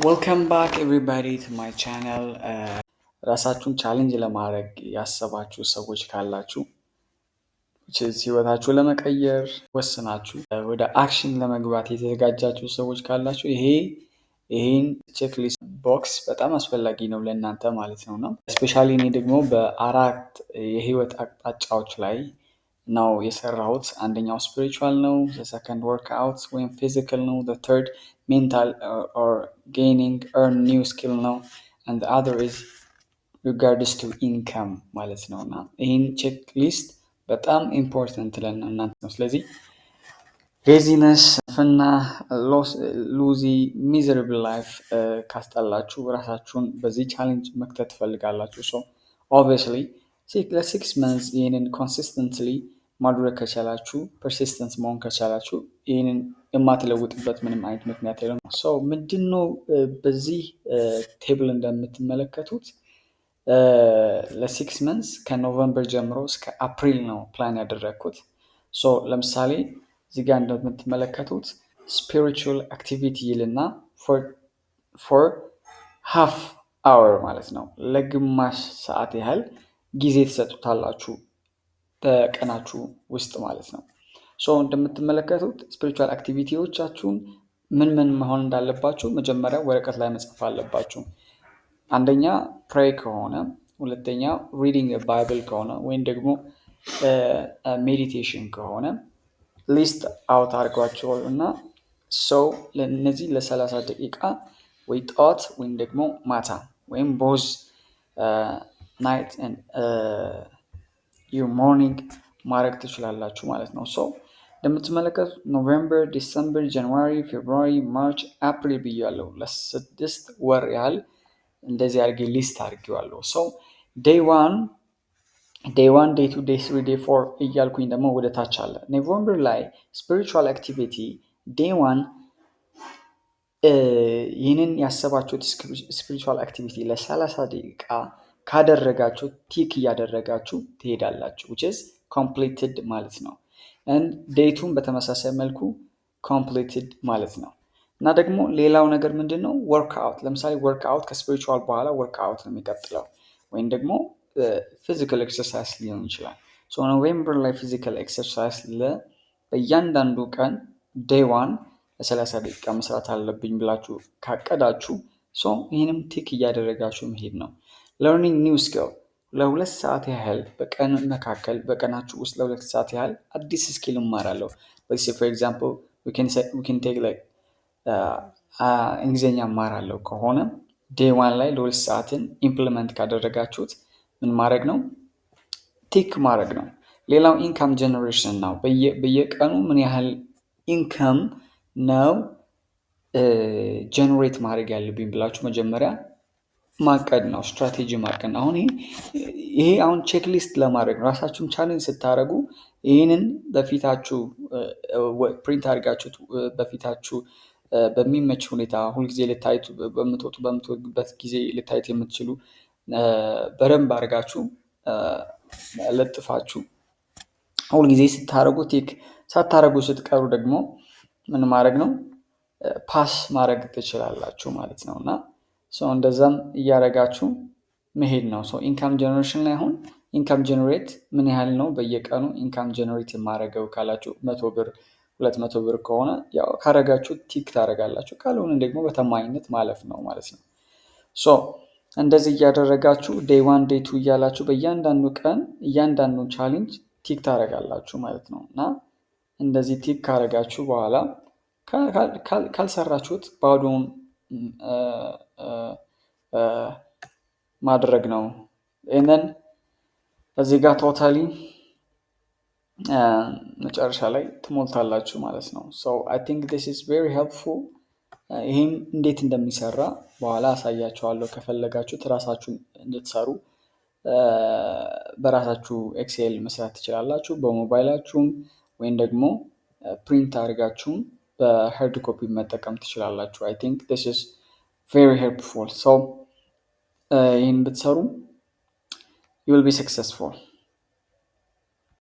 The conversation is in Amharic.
Welcome back everybody to my channel. ራሳችሁን ቻሌንጅ ለማድረግ ያሰባችሁ ሰዎች ካላችሁ ህይወታችሁን ለመቀየር ወስናችሁ ወደ አክሽን ለመግባት የተዘጋጃችሁ ሰዎች ካላችሁ ይሄን ቼክሊስት ቦክስ በጣም አስፈላጊ ነው ለእናንተ ማለት ነው። ስፔሻሊ እኔ ደግሞ በአራት የህይወት አቅጣጫዎች ላይ ነው የሰራሁት። አንደኛው ስፒሪቹዋል ነው፣ ሰከንድ ወርክአውት ወይም ፊዚካል ነው፣ ተርድ ሜንታል or gaining earn new skill ነው and the other is regards to income ማለት ነው። እና ይህን ቼክ ሊስት በጣም ኢምፖርታንት ለእናንተ ነው። ስለዚህ ሌዚነስ ፍና ሉዚ ሚዘራብል ላይፍ ካስጠላችሁ ራሳችሁን በዚህ ቻሌንጅ መክተት ትፈልጋላችሁ። ሶ ኦብቪየስሊ ለ6 months ይህንን ኮንሲስተንትሊ ማድረግ ከቻላችሁ ፐርሲስተንስ መሆን ከቻላችሁ ይህንን የማትለውጥበት ምንም አይነት ምክንያት የለም። ሰው ምንድነው በዚህ ቴብል እንደምትመለከቱት ለ6 months ከኖቨምበር ጀምሮ እስከ አፕሪል ነው ፕላን ያደረግኩት። ሶ ለምሳሌ እዚህ ጋር እንደምትመለከቱት ስፒሪቹዋል አክቲቪቲ ይልና ፎር ሃፍ አወር ማለት ነው፣ ለግማሽ ሰዓት ያህል ጊዜ ትሰጡታላችሁ በቀናችሁ ውስጥ ማለት ነው። ሶ እንደምትመለከቱት ስፒሪቹዋል አክቲቪቲዎቻችሁን ምን መሆን እንዳለባችሁ መጀመሪያ ወረቀት ላይ መጻፍ አለባችሁ። አንደኛ ፕሬይ ከሆነ፣ ሁለተኛ ሪዲንግ ባይብል ከሆነ ወይም ደግሞ ሜዲቴሽን ከሆነ ሊስት አውት አድርጓቸዋል እና ሰው ለነዚህ ለ30 ደቂቃ ወይ ጠዋት ወይም ደግሞ ማታ ወይም ቦዝ ናይት ዩር ሞርኒንግ ማድረግ ትችላላችሁ ማለት ነው። ሶ እንደምትመለከቱት ኖቬምበር፣ ዲሰምበር፣ ጃንዋሪ፣ ፌብሩዋሪ፣ ማርች፣ አፕሪል ብያለሁ። ለ6 ወር ያህል እንደዚህ አድርጌ ሊስት አድርጌዋለሁ። ሶ ዴይ 1 ዴይ 2 ዴይ 3 ዴይ 4 እያልኩኝ ደግሞ ወደ ታች አለ። ኖቬምበር ላይ ስፒሪቹዋል አክቲቪቲ ዴይ 1 ይህንን ያሰባችሁት ስፒሪቹዋል አክቲቪቲ ለ30 ደቂቃ ካደረጋችሁ ቲክ እያደረጋችሁ ትሄዳላችሁ which is completed ማለት ነው። and ዴቱን በተመሳሳይ መልኩ completed ማለት ነው። እና ደግሞ ሌላው ነገር ምንድነው ወርክአውት። ለምሳሌ ወርክአውት ከስፒሪቹዋል በኋላ ወርክአውት ነው የሚቀጥለው ወይም ደግሞ ፊዚካል ኤክሰርሳይዝ ሊሆን ይችላል። ሶ ኖቬምበር ላይ ፊዚካል ኤክሰርሳይዝ በእያንዳንዱ ቀን ዴይ 1 ለ30 ደቂቃ መስራት አለብኝ ብላችሁ ካቀዳችሁ ሶ ይህንም ቲክ እያደረጋችሁ መሄድ ነው። ለርኒንግ ኒው ስኪል ለ2 ሰዓት ያህል በቀን መካከል በቀናችሁ ውስጥ ለ2 ሰዓት ያህል አዲስ ስኪል እማራለሁ። for example we can take like እንግሊዝኛ እማራለሁ ከሆነ ዴይ 1 ላይ ለ2 ሰዓትን ኢምፕሊመንት ካደረጋችሁት ምን ማድረግ ነው? ቲክ ማድረግ ነው። ሌላው ኢንካም ጀነሬሽን ነው። በየቀኑ ምን ያህል ኢንካም ነው ጀነሬት ማድረግ ያለብኝ ብላችሁ መጀመሪያ ማቀድ ነው። ስትራቴጂ ማቀድ ነው። ይሄ አሁን ቼክሊስት ለማድረግ ነው። ራሳችሁን ቻሌንጅ ስታደርጉ ይህንን በፊታችሁ ፕሪንት አድርጋችሁ በፊታችሁ በሚመች ሁኔታ ሁልጊዜ ልታዩት በምትወጡበት ጊዜ ልታዩት የምትችሉ በደንብ አድርጋችሁ ለጥፋችሁ ሁልጊዜ ስታደርጉ ቲክ ሳታደርጉ ስትቀሩ ደግሞ ምን ማድረግ ነው? ፓስ ማድረግ ትችላላችሁ ማለት ነው። እና እንደዛም እያደረጋችሁ መሄድ ነው። ኢንካም ጀነሬሽን ላይ አሁን ኢንካም ጀነሬት ምን ያህል ነው በየቀኑ ኢንካም ጀነሬት የማደርገው ካላችሁ 100 ብር 200 ብር ከሆነ ያው ካረጋችሁ ቲክ ታደርጋላችሁ፣ ካልሆነ ደግሞ በተማኝነት ማለፍ ነው ማለት ነው። እንደዚህ እያደረጋችሁ ዴይ 1 ዴይ 2 እያላችሁ በእያንዳንዱ ቀን እያንዳንዱ ቻሌንጅ ቲክ ታደርጋላችሁ ማለት ነው። እና እንደዚህ ቲክ ካደረጋችሁ በኋላ ካልሰራችሁት ባዶውን ማድረግ ነው። ይሄንን እዚህ ጋር ቶታሊ መጨረሻ ላይ ትሞልታላችሁ ማለት ነው። I think this is very helpful። ይሄን እንዴት እንደሚሰራ በኋላ አሳያችኋለሁ። ከፈለጋችሁት ራሳችሁን እንድትሰሩ በራሳችሁ ኤክሴል መስራት ትችላላችሁ፣ በሞባይላችሁም ወይም ደግሞ ፕሪንት አድርጋችሁም በሃርድ ኮፒ መጠቀም ትችላላችሁ። I think this is very helpful። ይህን ብትሰሩ you will be successful።